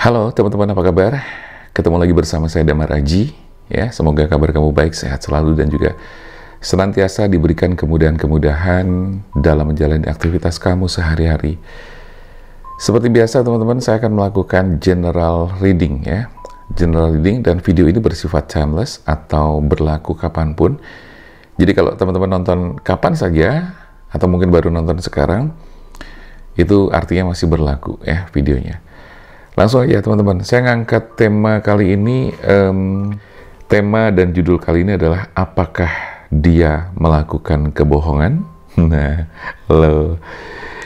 Halo teman-teman, apa kabar? Ketemu lagi bersama saya Damar Aji. Ya, semoga kabar kamu baik, sehat selalu dan juga senantiasa diberikan kemudahan-kemudahan dalam menjalani aktivitas kamu sehari-hari. Seperti biasa teman-teman, saya akan melakukan general reading ya. General reading dan video ini bersifat timeless atau berlaku kapanpun. Jadi kalau teman-teman nonton kapan saja atau mungkin baru nonton sekarang, itu artinya masih berlaku ya videonya. Langsung aja teman-teman, saya ngangkat tema kali ini, tema dan judul kali ini adalah apakah dia melakukan kebohongan? Nah, lo,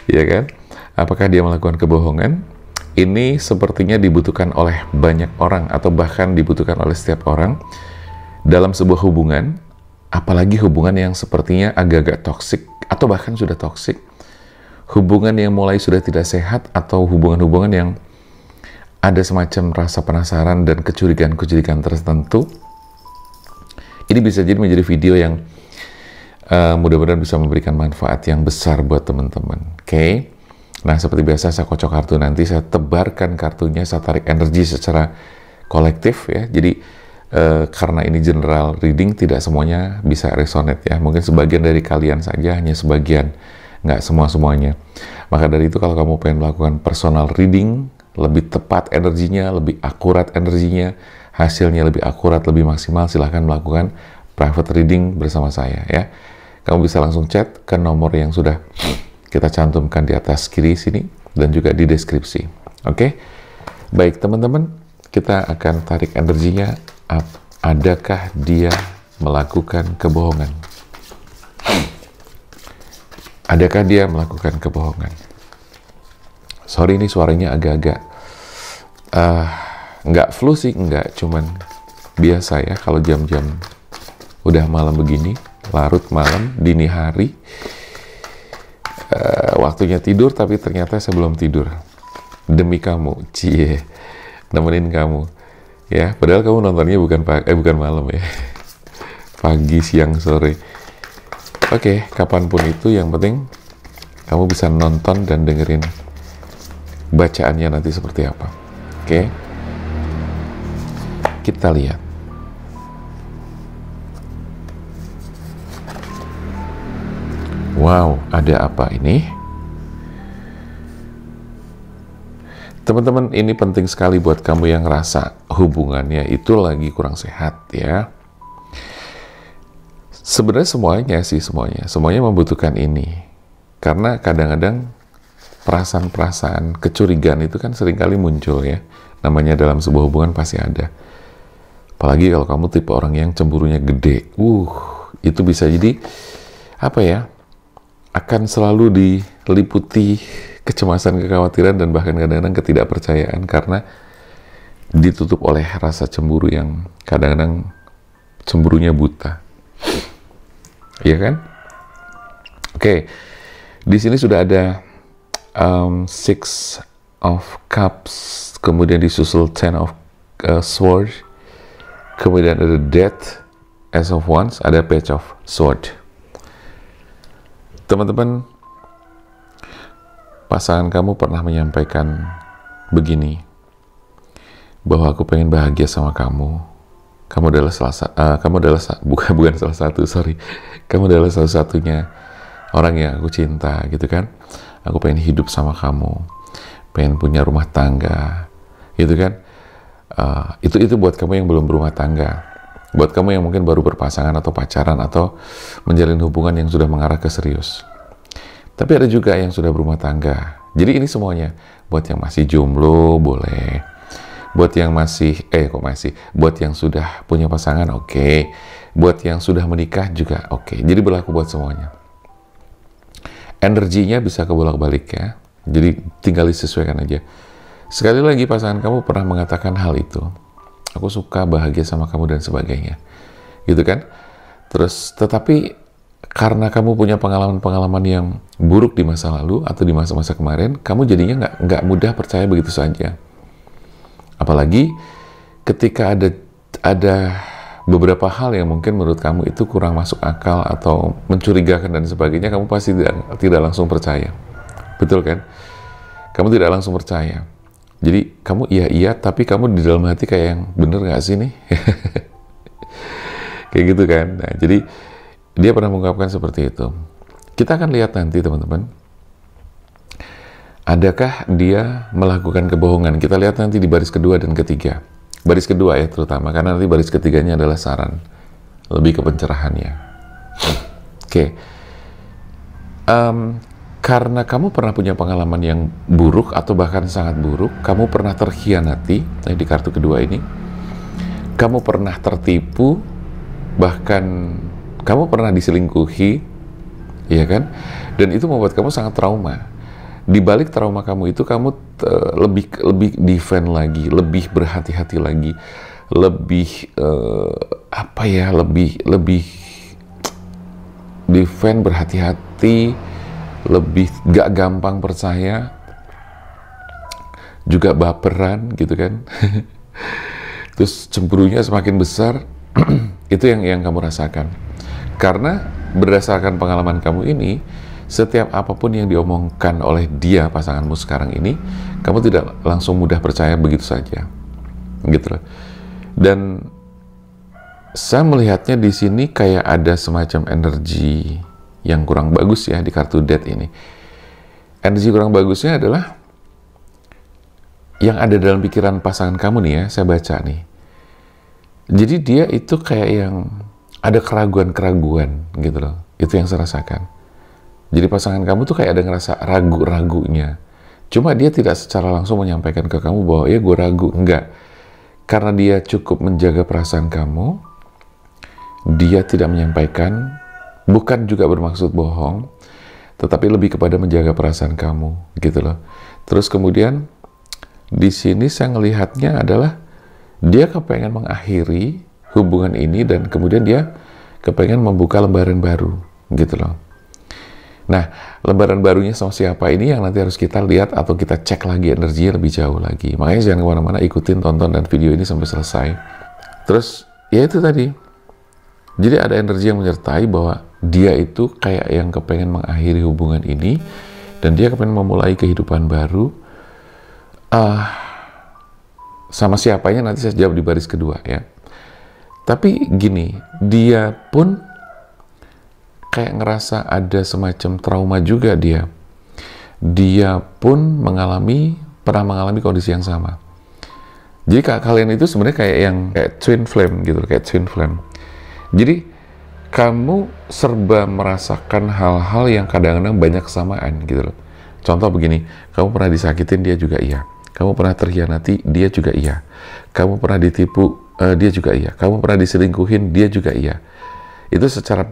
ya kan? Apakah dia melakukan kebohongan? Ini sepertinya dibutuhkan oleh banyak orang atau bahkan dibutuhkan oleh setiap orang dalam sebuah hubungan, apalagi hubungan yang sepertinya agak-agak toksik atau bahkan sudah toksik, hubungan yang mulai sudah tidak sehat atau hubungan-hubungan yang ada semacam rasa penasaran dan kecurigaan-kecurigaan tertentu. Ini bisa jadi menjadi video yang mudah-mudahan bisa memberikan manfaat yang besar buat teman-teman. Oke? Nah, seperti biasa saya kocok kartu, nanti saya tebarkan kartunya, saya tarik energi secara kolektif ya. Jadi karena ini general reading, tidak semuanya bisa resonate ya. Mungkin sebagian dari kalian saja, hanya sebagian, nggak semua-semuanya. Maka dari itu kalau kamu pengen melakukan personal reading, lebih tepat energinya, lebih akurat energinya, hasilnya lebih akurat, lebih maksimal, silahkan melakukan private reading bersama saya ya. Kamu bisa langsung chat ke nomor yang sudah kita cantumkan di atas kiri sini dan juga di deskripsi. Oke? Baik teman-teman, kita akan tarik energinya. Adakah dia melakukan kebohongan? Adakah dia melakukan kebohongan? Sorry, ini suaranya agak-agak nggak flu sih, nggak, cuman biasa ya kalau jam-jam udah malam begini, larut malam, dini hari, waktunya tidur tapi ternyata saya belum tidur. Demi kamu, cie, nemenin kamu ya, padahal kamu nontonnya bukan malam ya, pagi, siang, sore. Oke, kapanpun itu yang penting kamu bisa nonton dan dengerin bacaannya nanti seperti apa. Oke, kita lihat. Wow, ada apa ini? Teman-teman, ini penting sekali buat kamu yang rasa hubungannya itu lagi kurang sehat ya. Sebenarnya semuanya membutuhkan ini. Karena kadang-kadang perasaan-perasaan kecurigaan itu kan seringkali muncul ya. Namanya dalam sebuah hubungan pasti ada. Apalagi kalau kamu tipe orang yang cemburunya gede. Itu bisa jadi apa ya? Akan selalu diliputi kecemasan, kekhawatiran dan bahkan kadang-kadang ketidakpercayaan karena ditutup oleh rasa cemburu yang kadang-kadang cemburunya buta. Iya kan? Oke. Di sini sudah ada Six of Cups, kemudian disusul Ten of Swords, kemudian ada Death, Ace of Wands, ada Page of Sword. Teman-teman, pasangan kamu pernah menyampaikan begini, bahwa aku pengen bahagia sama kamu. Kamu adalah bukan salah satu, sorry. Kamu adalah salah-satunya orang yang aku cinta, gitu kan. Aku pengen hidup sama kamu, pengen punya rumah tangga, gitu kan. Itu buat kamu yang belum berumah tangga, buat kamu yang mungkin baru berpasangan atau pacaran atau menjalin hubungan yang sudah mengarah ke serius. Tapi ada juga yang sudah berumah tangga. Jadi ini semuanya buat yang masih jomblo boleh, buat yang buat yang sudah punya pasangan oke, buat yang sudah menikah juga oke. Jadi berlaku buat semuanya. Energinya bisa kebolak-balik ya. Jadi tinggal disesuaikan aja. Sekali lagi pasangan kamu pernah mengatakan hal itu. Aku suka, bahagia sama kamu dan sebagainya. Gitu kan? Terus tetapi karena kamu punya pengalaman-pengalaman yang buruk di masa lalu atau di masa-masa kemarin, kamu jadinya nggak mudah percaya begitu saja. Apalagi ketika ada beberapa hal yang mungkin menurut kamu itu kurang masuk akal atau mencurigakan dan sebagainya, kamu pasti tidak langsung percaya. Betul kan? Kamu tidak langsung percaya. Jadi kamu iya, tapi kamu di dalam hati kayak yang bener nggak sih nih? Kayak gitu kan. Nah, jadi dia pernah mengungkapkan seperti itu. Kita akan lihat nanti teman-teman, adakah dia melakukan kebohongan. Kita lihat nanti di baris kedua dan ketiga. Baris kedua ya terutama, karena nanti baris ketiganya adalah saran, lebih ke pencerahannya. Oke. Karena kamu pernah punya pengalaman yang buruk atau bahkan sangat buruk, kamu pernah terkhianati, di kartu kedua ini, kamu pernah tertipu, bahkan kamu pernah diselingkuhi, ya kan? Dan itu membuat kamu sangat trauma. Di balik trauma kamu itu, kamu lebih defend lagi, lebih berhati-hati lagi, lebih lebih defend, berhati-hati, lebih gak gampang percaya, juga baperan gitu kan. Terus cemburunya semakin besar. Itu yang kamu rasakan. Karena berdasarkan pengalaman kamu ini, setiap apapun yang diomongkan oleh dia, pasanganmu sekarang ini, kamu tidak langsung mudah percaya begitu saja, gitu loh. Dan saya melihatnya di sini kayak ada semacam energi yang kurang bagus ya di kartu Death ini. Energi kurang bagusnya adalah yang ada dalam pikiran pasangan kamu nih ya, saya baca nih. Jadi dia itu kayak yang ada keraguan-keraguan gitu loh. Itu yang saya rasakan. Jadi pasangan kamu tuh kayak ada ngerasa ragu-ragunya. Cuma dia tidak secara langsung menyampaikan ke kamu bahwa ya gue ragu. Enggak. Karena dia cukup menjaga perasaan kamu, dia tidak menyampaikan. Bukan juga bermaksud bohong, tetapi lebih kepada menjaga perasaan kamu, gitu loh. Terus kemudian di sini saya ngelihatnya adalah dia kepengen mengakhiri hubungan ini dan kemudian dia kepengen membuka lembaran baru, gitu loh. Nah, lembaran barunya sama siapa ini yang nanti harus kita lihat atau kita cek lagi energinya lebih jauh lagi. Makanya jangan kemana-mana, ikutin, tonton dan video ini sampai selesai. Terus ya itu tadi. Jadi ada energi yang menyertai bahwa dia itu kayak yang kepengen mengakhiri hubungan ini dan dia kepengen memulai kehidupan baru. Sama siapanya nanti saya jawab di baris kedua ya. Tapi gini, dia pun kayak ngerasa ada semacam trauma juga dia. Dia pun pernah mengalami kondisi yang sama. Jadi kalian itu sebenarnya kayak yang kayak twin flame gitu, kayak twin flame. Jadi kamu serba merasakan hal-hal yang kadang-kadang banyak kesamaan gitu loh. Contoh begini, kamu pernah disakitin, dia juga iya. Kamu pernah terkhianati, dia juga iya. Kamu pernah ditipu, dia juga iya. Kamu pernah diselingkuhin, dia juga iya. Itu secara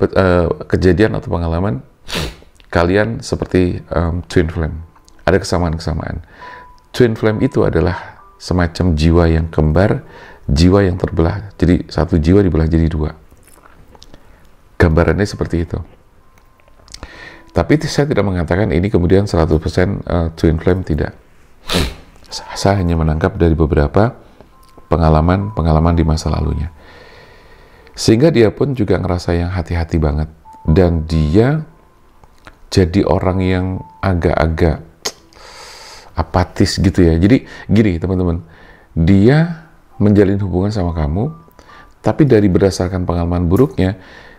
kejadian atau pengalaman kalian seperti twin flame. Ada kesamaan-kesamaan. Twin flame itu adalah semacam jiwa yang kembar, jiwa yang terbelah. Jadi satu jiwa dibelah jadi dua. Gambarannya seperti itu. Tapi saya tidak mengatakan ini kemudian 100% twin flame, tidak. Saya hanya menangkap dari beberapa pengalaman di masa lalunya. Sehingga dia pun juga ngerasa yang hati-hati banget. Dan dia jadi orang yang agak-agak apatis gitu ya. Jadi gini teman-teman, dia menjalin hubungan sama kamu, tapi dari berdasarkan pengalaman buruknya,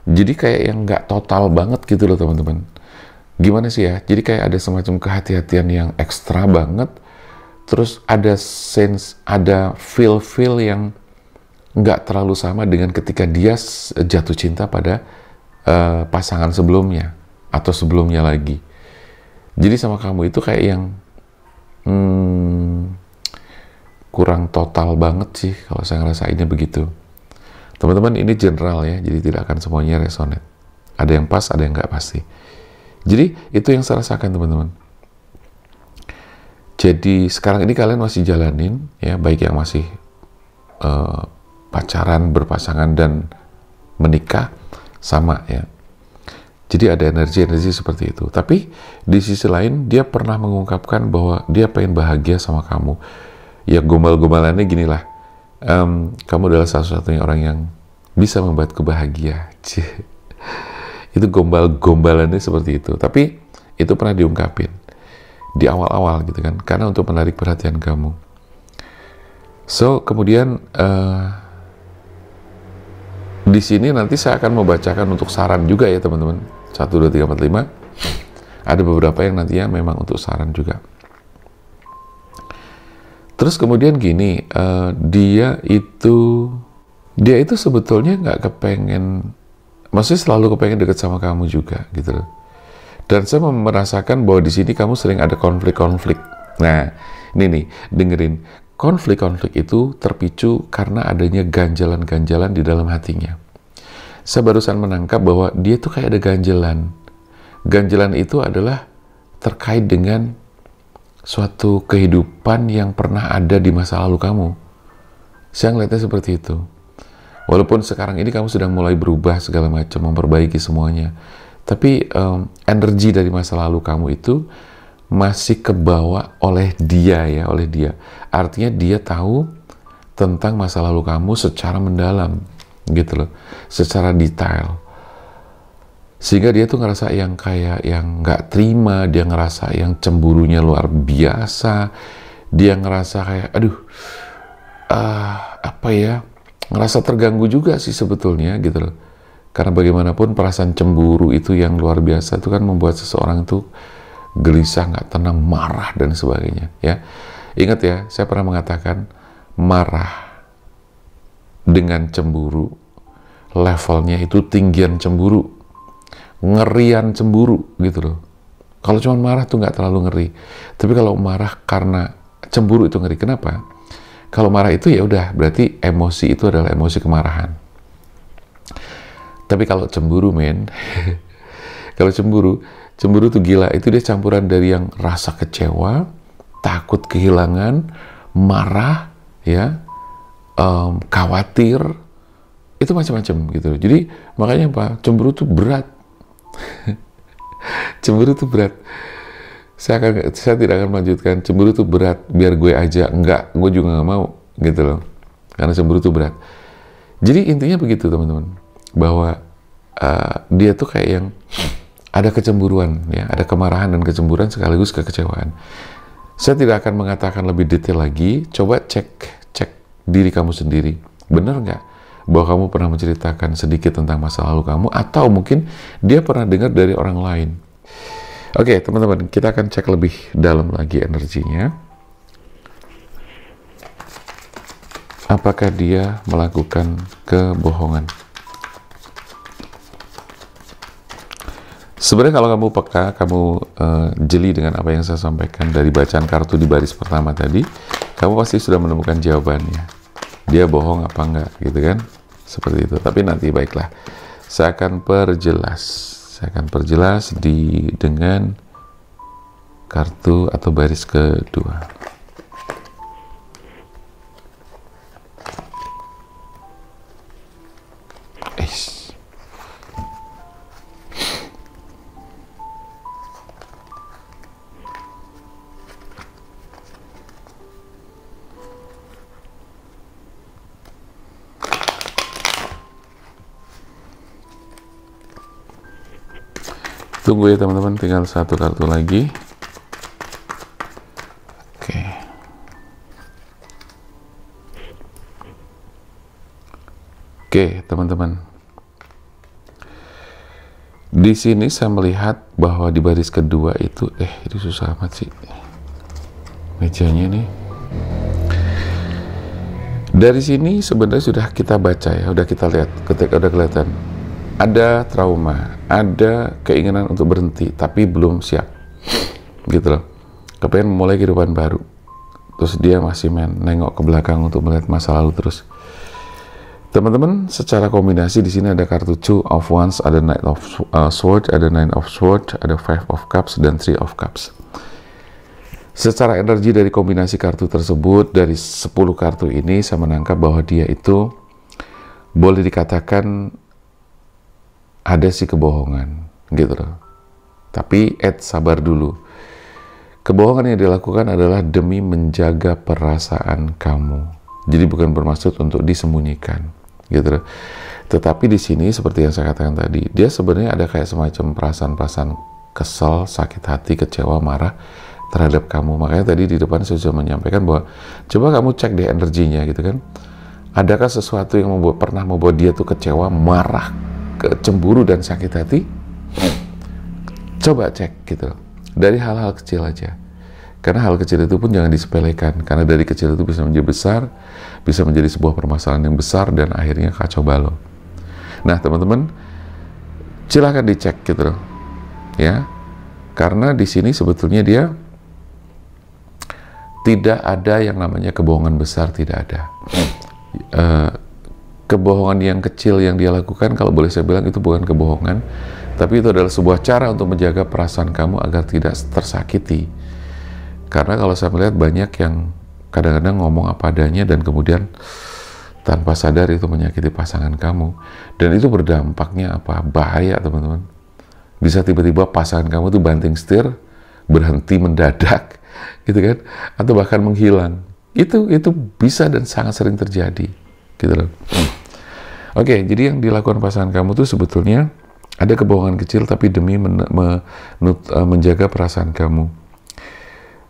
jadi kayak yang nggak total banget gitu loh teman-teman. Gimana sih ya? Jadi kayak ada semacam kehati-hatian yang ekstra banget. Terus ada feel yang nggak terlalu sama dengan ketika dia jatuh cinta pada pasangan sebelumnya atau sebelumnya lagi. Jadi sama kamu itu kayak yang kurang total banget sih kalau saya ngerasainnya begitu. Teman-teman, ini general ya, jadi tidak akan semuanya resonate. Ada yang pas, ada yang nggak pasti. Jadi itu yang saya rasakan teman-teman. Jadi sekarang ini kalian masih jalanin ya, baik yang masih pacaran, berpasangan dan menikah sama ya. Jadi ada energi-energi seperti itu. Tapi di sisi lain dia pernah mengungkapkan bahwa dia pengen bahagia sama kamu. Ya gombal-gombalannya gini lah. Kamu adalah satu-satunya orang yang bisa membuatku bahagia. Itu gombal-gombalannya seperti itu. Tapi itu pernah diungkapin di awal-awal gitu kan. Karena untuk menarik perhatian kamu. So, kemudian di sini nanti saya akan membacakan untuk saran juga ya teman-teman. 1, 2, 3, 4, 5. Ada beberapa yang nantinya memang untuk saran juga. Terus kemudian gini, dia itu sebetulnya nggak kepengen, maksudnya selalu kepengen deket sama kamu juga gitu loh. Dan saya merasakan bahwa di sini kamu sering ada konflik-konflik. Nah, ini nih, dengerin. Konflik-konflik itu terpicu karena adanya ganjalan-ganjalan di dalam hatinya. Saya barusan menangkap bahwa dia tuh kayak ada ganjalan. Ganjalan itu adalah terkait dengan suatu kehidupan yang pernah ada di masa lalu kamu. Saya ngeliatnya seperti itu. Walaupun sekarang ini kamu sedang mulai berubah segala macam, memperbaiki semuanya. Tapi energi dari masa lalu kamu itu masih kebawa oleh dia ya, oleh dia. Artinya dia tahu tentang masa lalu kamu secara mendalam, gitu loh, secara detail. Sehingga dia tuh ngerasa yang kayak yang nggak terima, dia ngerasa yang cemburunya luar biasa, dia ngerasa kayak, apa ya, ngerasa terganggu juga sih sebetulnya, gitu loh. Karena bagaimanapun perasaan cemburu itu yang luar biasa itu kan membuat seseorang itu gelisah, nggak tenang, marah dan sebagainya ya. Ingat ya, saya pernah mengatakan marah dengan cemburu levelnya itu tinggian cemburu, ngerian cemburu gitu loh. Kalau cuma marah tuh nggak terlalu ngeri, tapi kalau marah karena cemburu itu ngeri. Kenapa? Kalau marah itu ya udah berarti emosi itu adalah emosi kemarahan. Tapi kalau cemburu kalau cemburu tuh gila, itu dia campuran dari yang rasa kecewa, takut kehilangan, marah, ya, khawatir, itu macam-macam gitu. Jadi makanya apa? Cemburu tuh berat. Cemburu tuh berat. Saya tidak akan melanjutkan. Cemburu tuh berat. Biar gue aja, enggak, gue juga nggak mau gitu loh. Karena cemburu tuh berat. Jadi intinya begitu teman-teman, bahwa dia tuh kayak yang ada kecemburuan, ya, ada kemarahan dan kecemburuan sekaligus kekecewaan. Saya tidak akan mengatakan lebih detail lagi. Coba cek diri kamu sendiri. Benar nggak bahwa kamu pernah menceritakan sedikit tentang masa lalu kamu, atau mungkin dia pernah dengar dari orang lain. Oke, teman-teman, kita akan cek lebih dalam lagi energinya. Apakah dia melakukan kebohongan? Sebenarnya kalau kamu peka, kamu jeli dengan apa yang saya sampaikan dari bacaan kartu di baris pertama tadi, kamu pasti sudah menemukan jawabannya. Dia bohong apa enggak, gitu kan? Seperti itu. Tapi nanti baiklah, saya akan perjelas dengan kartu atau baris kedua. Tunggu ya teman-teman, tinggal satu kartu lagi. Oke, teman-teman. Di sini saya melihat bahwa di baris kedua itu, itu susah amat sih mejanya nih. Dari sini sebenarnya sudah kita baca ya, udah kita lihat, ketika udah kelihatan ada trauma, ada keinginan untuk berhenti, tapi belum siap, gitu loh. Kepengen memulai kehidupan baru, terus dia masih nengok ke belakang untuk melihat masa lalu terus. Teman-teman, secara kombinasi di sini ada kartu Two of Wands, ada Knight of Swords, ada Nine of Swords, ada Five of Cups, dan Three of Cups. Secara energi dari kombinasi kartu tersebut, dari 10 kartu ini, saya menangkap bahwa dia itu boleh dikatakan ada sih kebohongan, gitu loh. Tapi sabar dulu. Kebohongan yang dilakukan adalah demi menjaga perasaan kamu. Jadi bukan bermaksud untuk disembunyikan, gitu loh. Tetapi di sini seperti yang saya katakan tadi, dia sebenarnya ada kayak semacam perasaan-perasaan kesal, sakit hati, kecewa, marah terhadap kamu. Makanya tadi di depan saya sudah menyampaikan bahwa coba kamu cek deh energinya gitu kan. Adakah sesuatu yang pernah membuat dia tuh kecewa, marah, cemburu dan sakit hati? Coba cek gitu. Dari hal-hal kecil aja. Karena hal kecil itu pun jangan disepelekan. Karena dari kecil itu bisa menjadi besar, bisa menjadi sebuah permasalahan yang besar dan akhirnya kacau balau. Nah, teman-teman, silahkan dicek gitu loh. Ya. Karena di sini sebetulnya dia tidak ada yang namanya kebohongan besar, tidak ada. Kebohongan yang kecil yang dia lakukan, kalau boleh saya bilang itu bukan kebohongan, tapi itu adalah sebuah cara untuk menjaga perasaan kamu agar tidak tersakiti. Karena kalau saya melihat banyak yang kadang-kadang ngomong apa adanya dan kemudian tanpa sadar itu menyakiti pasangan kamu, dan itu berdampaknya apa? Bahaya, teman-teman. Bisa tiba-tiba pasangan kamu tuh banting setir, berhenti mendadak gitu kan, atau bahkan menghilang. Itu bisa dan sangat sering terjadi gitu loh. Oke, jadi yang dilakukan pasangan kamu tuh sebetulnya ada kebohongan kecil tapi demi menjaga perasaan kamu.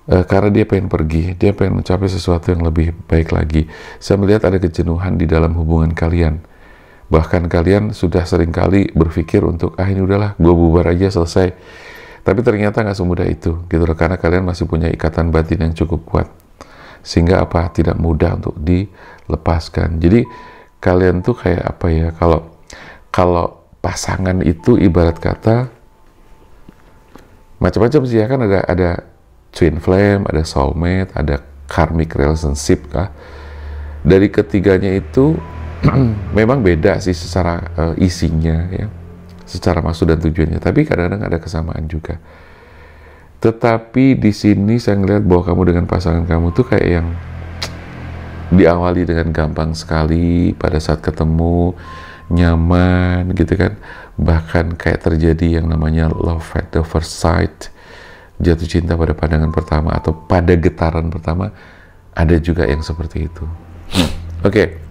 Karena dia pengen pergi, dia pengen mencapai sesuatu yang lebih baik lagi. Saya melihat ada kejenuhan di dalam hubungan kalian. Bahkan kalian sudah seringkali berpikir untuk, ini udahlah, gue bubar aja, selesai. Tapi ternyata nggak semudah itu, gitu loh. Karena kalian masih punya ikatan batin yang cukup kuat. Sehingga tidak mudah untuk dilepaskan. Jadi kalian tuh kayak apa ya, kalau pasangan itu ibarat kata macam-macam sih ya, kan ada twin flame, ada soulmate, ada karmic relationship kah. Dari ketiganya itu memang beda sih secara isinya ya, secara maksud dan tujuannya, tapi kadang-kadang ada kesamaan juga. Tetapi di sini saya ngelihat bahwa kamu dengan pasangan kamu tuh kayak yang diawali dengan gampang sekali, pada saat ketemu nyaman gitu kan, bahkan kayak terjadi yang namanya love at the first sight, jatuh cinta pada pandangan pertama atau pada getaran pertama. Ada juga yang seperti itu. Oke,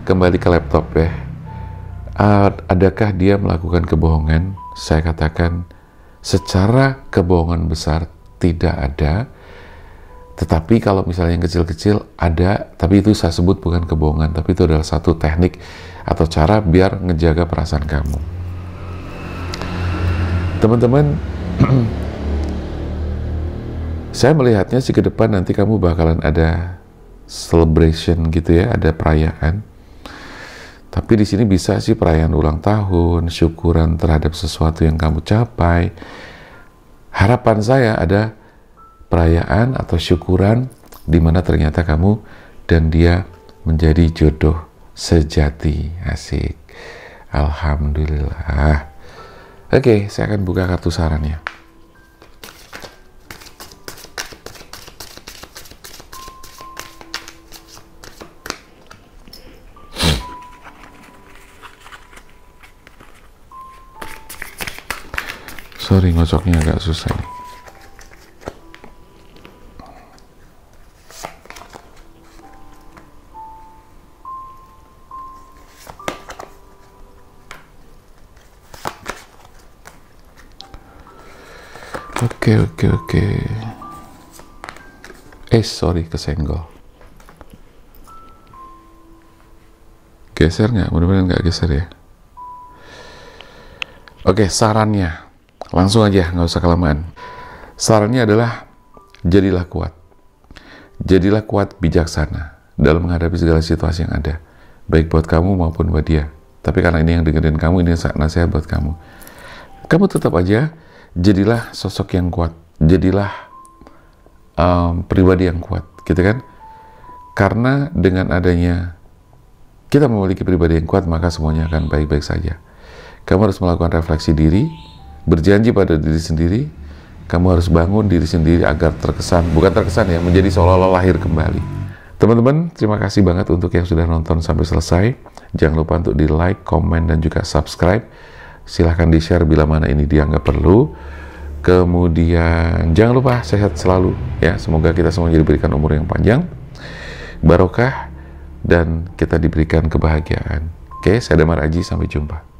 kembali ke laptop ya. Adakah dia melakukan kebohongan? Saya katakan secara kebohongan besar tidak ada. Tetapi kalau misalnya yang kecil-kecil ada, tapi itu saya sebut bukan kebohongan, tapi itu adalah satu teknik atau cara biar ngejaga perasaan kamu. Teman-teman, saya melihatnya sih ke depan nanti kamu bakalan ada celebration gitu ya, ada perayaan. Tapi di sini bisa sih perayaan ulang tahun, syukuran terhadap sesuatu yang kamu capai. Harapan saya ada perayaan atau syukuran di mana ternyata kamu dan dia menjadi jodoh sejati. Asik. Alhamdulillah. Oke, saya akan buka kartu sarannya. Sorry, ngocoknya agak susah. Oke. Sorry, kesenggol. Geser nggak? Mudah-mudahan nggak geser ya. Oke, sarannya. Langsung aja, nggak usah kelamaan. Sarannya adalah, jadilah kuat. Jadilah kuat bijaksana dalam menghadapi segala situasi yang ada. Baik buat kamu maupun buat dia. Tapi karena ini yang dengerin kamu, ini nasihat buat kamu. Kamu tetap aja, jadilah sosok yang kuat. Jadilah pribadi yang kuat, gitu kan? Karena dengan adanya kita memiliki pribadi yang kuat, maka semuanya akan baik-baik saja. Kamu harus melakukan refleksi diri, berjanji pada diri sendiri. Kamu harus bangun diri sendiri agar bukan terkesan ya, menjadi seolah-olah lahir kembali. Teman-teman, terima kasih banget untuk yang sudah nonton sampai selesai. Jangan lupa untuk di like, komen, dan juga subscribe. Silahkan di share bila mana ini dianggap perlu. Kemudian jangan lupa sehat selalu ya. Semoga kita semua diberikan umur yang panjang, barokah, dan kita diberikan kebahagiaan. Oke, saya Damar Aji, sampai jumpa.